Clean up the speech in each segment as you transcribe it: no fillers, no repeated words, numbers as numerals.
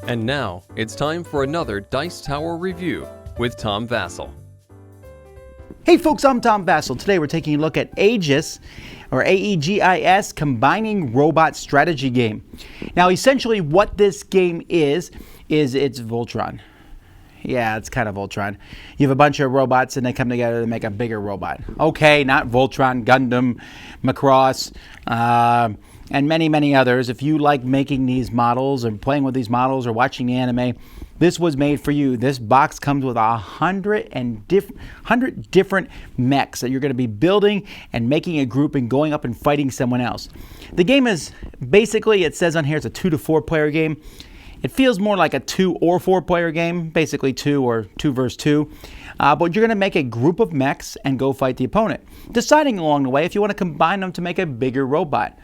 And now, it's time for another Dice Tower review with Tom Vasel. Hey folks, I'm Tom Vasel. Today we're taking a look at A.E.G.I.S, or A.E.G.I.S, Combining Robot Strategy Game. Now essentially what this game is it's Voltron. Yeah, it's kind of Voltron. You have a bunch of robots and they come together to make a bigger robot. Okay, not Voltron, Gundam, Macross, and many, many others. If you like making these models or playing with these models or watching the anime, this was made for you. This box comes with 100 different mechs that you're going to be building and making a group and going up and fighting someone else. The game is basically, it says on here, it's a 2 to 4 player game. It feels more like a 2 or 4 player game, basically 2 or 2 versus 2. But you're going to make a group of mechs and go fight the opponent, deciding along the way if you want to combine them to make a bigger robot.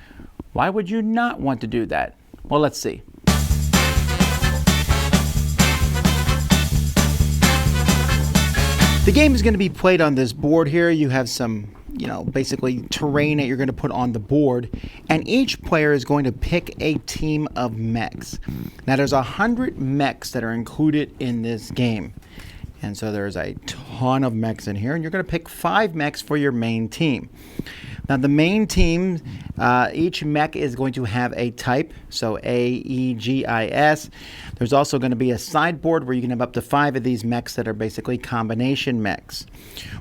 Why would you not want to do that? Well, let's see. The game is going to be played on this board here. You have some, basically terrain that you're going to put on the board. And each player is going to pick a team of mechs. Now, there's 100 mechs that are included in this game. And so there's a ton of mechs in here. And you're going to pick 5 mechs for your main team. Now, the main team, each mech is going to have a type, so A.E.G.I.S. There's also going to be a sideboard where you can have up to 5 of these mechs that are basically combination mechs.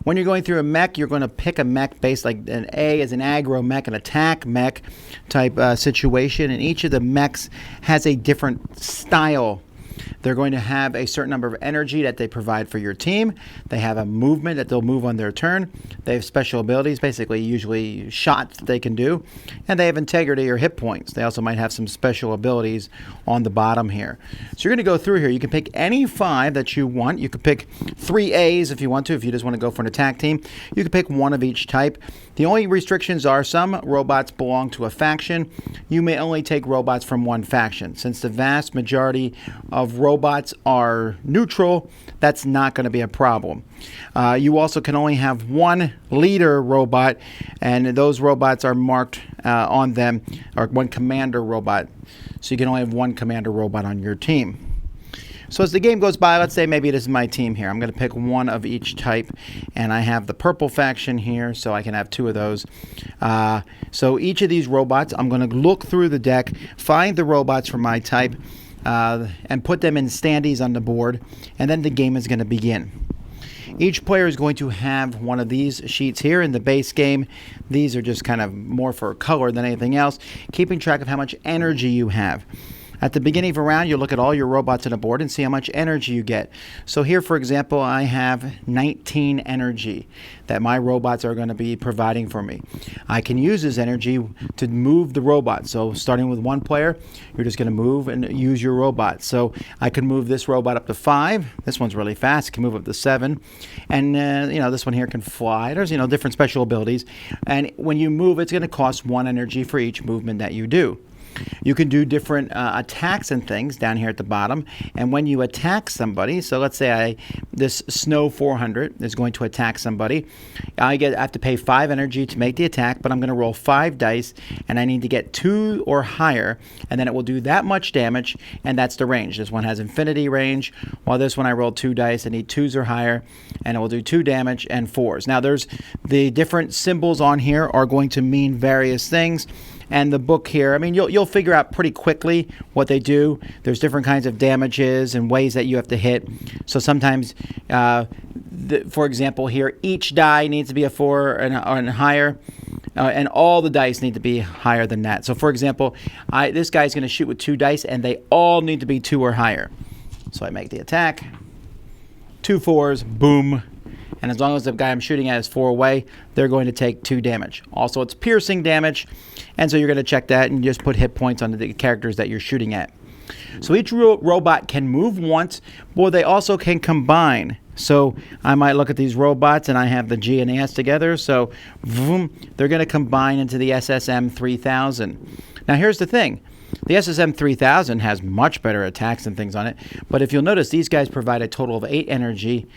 When you're going through a mech, you're going to pick a mech based like an A as an aggro mech, an attack mech type situation, and each of the mechs has a different style. They're going to have a certain number of energy that they provide for your team. They have a movement that they'll move on their turn. They have special abilities, basically usually shots that they can do. And they have integrity or hit points. They also might have some special abilities on the bottom here. So you're going to go through here. You can pick any 5 that you want. You could pick 3 A's if you want to, if you just want to go for an attack team. You can pick 1 of each type. The only restrictions are some robots belong to a faction. You may only take robots from one faction. Since the vast majority of robots are neutral, that's not going to be a problem. You also can only have 1 leader robot, and those robots are marked on them, or 1 commander robot. So you can only have 1 commander robot on your team. So as the game goes by, let's say maybe this is my team here. I'm going to pick 1 of each type, and I have the purple faction here, so I can have 2 of those. So each of these robots, I'm going to look through the deck, find the robots from my type, and put them in standees on the board, and then the game is going to begin. Each player is going to have 1 of these sheets here in the base game. These are just kind of more for color than anything else, keeping track of how much energy you have. At the beginning of a round, you'll look at all your robots on the board and see how much energy you get. So here, for example, I have 19 energy that my robots are going to be providing for me. I can use this energy to move the robot. So starting with 1 player, you're just going to move and use your robot. So I can move this robot up to 5. This one's really fast. It can move up to 7. And, this one here can fly. There's, different special abilities. And when you move, it's going to cost 1 energy for each movement that you do. You can do different attacks and things down here at the bottom. And when you attack somebody, so let's say this Snow 400 is going to attack somebody. I have to pay 5 energy to make the attack, but I'm going to roll 5 dice, and I need to get 2 or higher, and then it will do that much damage, and that's the range. This one has infinity range, while this one I rolled 2 dice. I need 2s or higher, and it will do 2 damage and 4s. Now, there's the different symbols on here are going to mean various things. And the book here, you'll figure out pretty quickly what they do. There's different kinds of damages and ways that you have to hit. So sometimes, for example here, each die needs to be a 4 and higher. And all the dice need to be higher than that. So for example, this guy's going to shoot with 2 dice, and they all need to be 2 or higher. So I make the attack. 2 4s, boom. And as long as the guy I'm shooting at is 4 away, they're going to take 2 damage. Also, it's piercing damage, and so you're going to check that and just put hit points on the characters that you're shooting at. So each robot can move once, but they also can combine. So I might look at these robots, and I have the G and the S together, so vroom, they're going to combine into the SSM 3000. Now here's the thing. The SSM 3000 has much better attacks and things on it, but if you'll notice, these guys provide a total of 8 energy.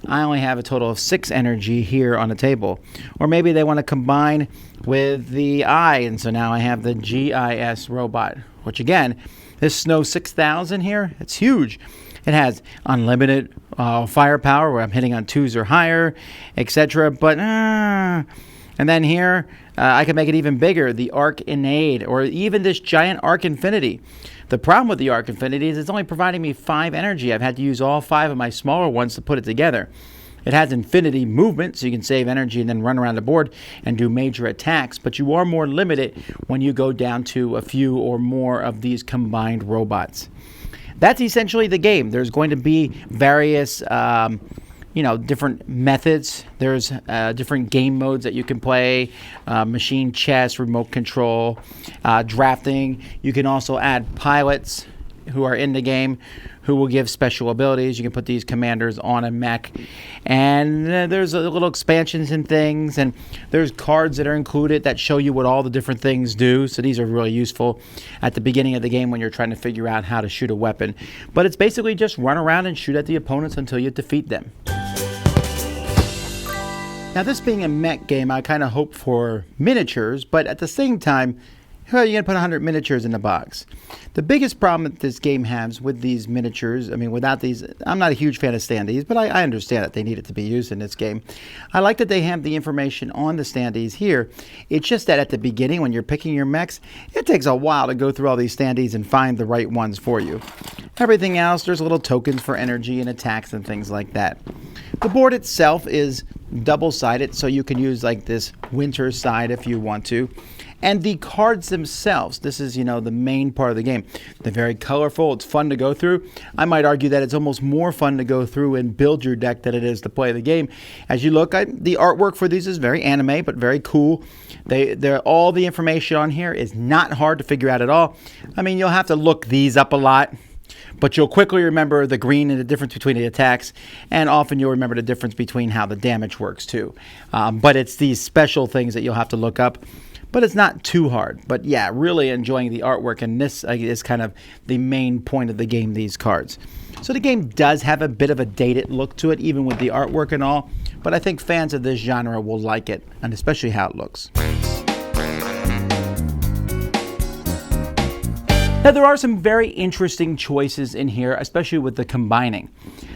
I only have a total of 6 energy here on the table. Or maybe they want to combine with the I, and so now I have the G.I.S. robot, which again This Snow 6000 here, it's huge. It has unlimited firepower where I'm hitting on 2s or higher, etc. But, and then here, I can make it even bigger, the Arc Innate, or even this giant Arc Infinity. The problem with the Arc Infinity is it's only providing me 5 energy. I've had to use all 5 of my smaller ones to put it together. It has infinity movement, so you can save energy and then run around the board and do major attacks, but you are more limited when you go down to a few or more of these combined robots. That's essentially the game. There's going to be various different methods. There's different game modes that you can play, machine chess, remote control, drafting. You can also add pilots who are in the game who will give special abilities. You can put these commanders on a mech. And there's little expansions and things, and there's cards that are included that show you what all the different things do. So these are really useful at the beginning of the game when you're trying to figure out how to shoot a weapon. But it's basically just run around and shoot at the opponents until you defeat them. Now, this being a mech game, I kind of hope for miniatures, but at the same time, how are you going to put 100 miniatures in the box? The biggest problem that this game has with these miniatures, without these, I'm not a huge fan of standees, but I understand that they need it to be used in this game. I like that they have the information on the standees here. It's just that at the beginning, when you're picking your mechs, it takes a while to go through all these standees and find the right ones for you. Everything else, there's little tokens for energy and attacks and things like that. The board itself is double-sided, so you can use like this winter side if you want to. And the cards themselves, this is, the main part of the game. They're very colorful. It's fun to go through. I might argue that it's almost more fun to go through and build your deck than it is to play the game. As you look, the artwork for these is very anime, but very cool. All the information on here is not hard to figure out at all. You'll have to look these up a lot, but you'll quickly remember the green and the difference between the attacks, and often you'll remember the difference between how the damage works too. But it's these special things that you'll have to look up. But it's not too hard. But yeah, really enjoying the artwork, and this is kind of the main point of the game, these cards. So the game does have a bit of a dated look to it, even with the artwork and all, but I think fans of this genre will like it, and especially how it looks. Now, there are some very interesting choices in here, especially with the combining.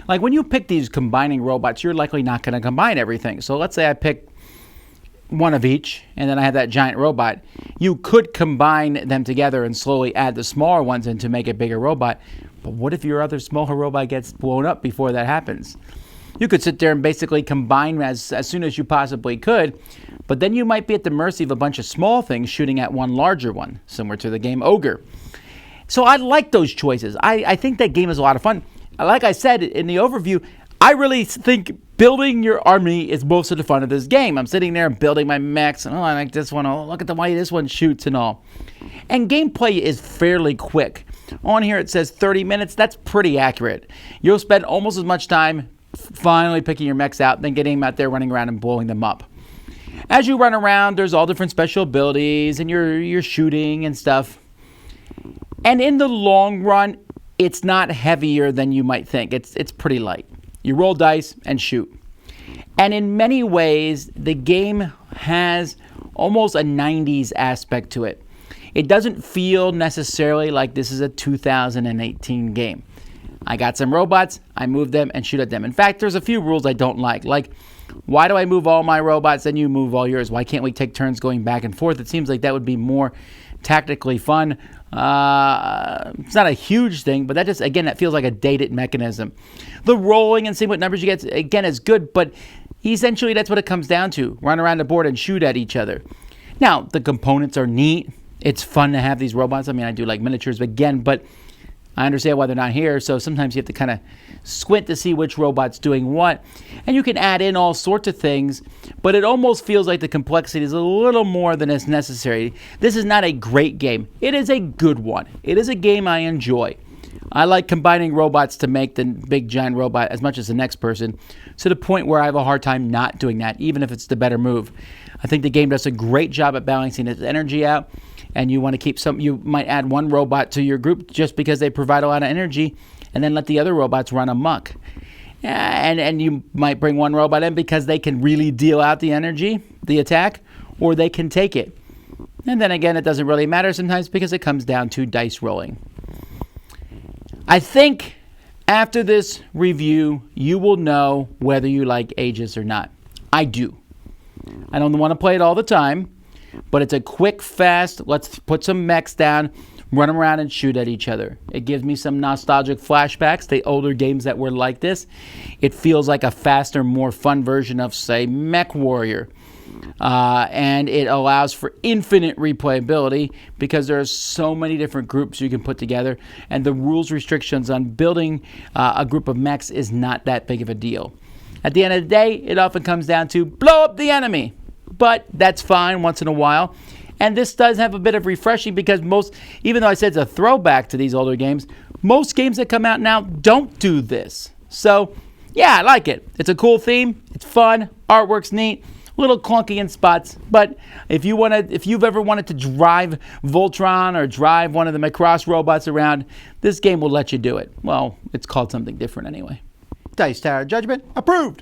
Like when you pick these combining robots, you're likely not going to combine everything. So let's say I pick one of each, and then I have that giant robot. You could combine them together and slowly add the smaller ones in to make a bigger robot. But what if your other smaller robot gets blown up before that happens? You could sit there and basically combine as soon as you possibly could, but then you might be at the mercy of a bunch of small things shooting at one larger one, similar to the game A.E.G.I.S. So I like those choices. I think that game is a lot of fun. Like I said in the overview, I really think building your army is most of the fun of this game. I'm sitting there building my mechs, and I like this one. Oh, look at the way this one shoots and all. And gameplay is fairly quick. On here it says 30 minutes. That's pretty accurate. You'll spend almost as much time finally picking your mechs out than getting them out there running around and blowing them up. As you run around, there's all different special abilities, and you're shooting and stuff. And in the long run, it's not heavier than you might think. It's pretty light. You roll dice and shoot. And in many ways, the game has almost a 90s aspect to it. It doesn't feel necessarily like this is a 2018 game. I got some robots, I move them and shoot at them. In fact, there's a few rules I don't like. Like, why do I move all my robots and you move all yours? Why can't we take turns going back and forth? It seems like that would be more tactically fun. It's not a huge thing, but that feels like a dated mechanism. The rolling and seeing what numbers you get, again, is good, but essentially that's what it comes down to. Run around the board and shoot at each other. Now, the components are neat. It's fun to have these robots. I do like miniatures again, but I understand why they're not here, so sometimes you have to kind of squint to see which robot's doing what. And you can add in all sorts of things, but it almost feels like the complexity is a little more than is necessary. This is not a great game. It is a good one. It is a game I enjoy. I like combining robots to make the big giant robot as much as the next person, to the point where I have a hard time not doing that, even if it's the better move. I think the game does a great job at balancing its energy out, and you want to keep you might add one robot to your group just because they provide a lot of energy, and then let the other robots run amok. And you might bring one robot in because they can really deal out the energy, the attack, or they can take it. And then again, it doesn't really matter sometimes because it comes down to dice rolling. I think after this review, you will know whether you like Aegis or not. I do. I don't want to play it all the time, but it's a quick, fast, let's put some mechs down, run around and shoot at each other. It gives me some nostalgic flashbacks to older games that were like this. It feels like a faster, more fun version of, say, Mech Warrior. And it allows for infinite replayability because there are so many different groups you can put together, and the rules restrictions on building a group of mechs is not that big of a deal. At the end of the day, it often comes down to blow up the enemy, but that's fine once in a while. And this does have a bit of refreshing because even though I said it's a throwback to these older games, most games that come out now don't do this. So yeah, I like it. It's a cool theme. It's fun. Artwork's neat. A little clunky in spots, but if you've ever wanted to drive Voltron or drive one of the Macross robots around, this game will let you do it. Well, it's called something different anyway. Dice Tower Judgment approved.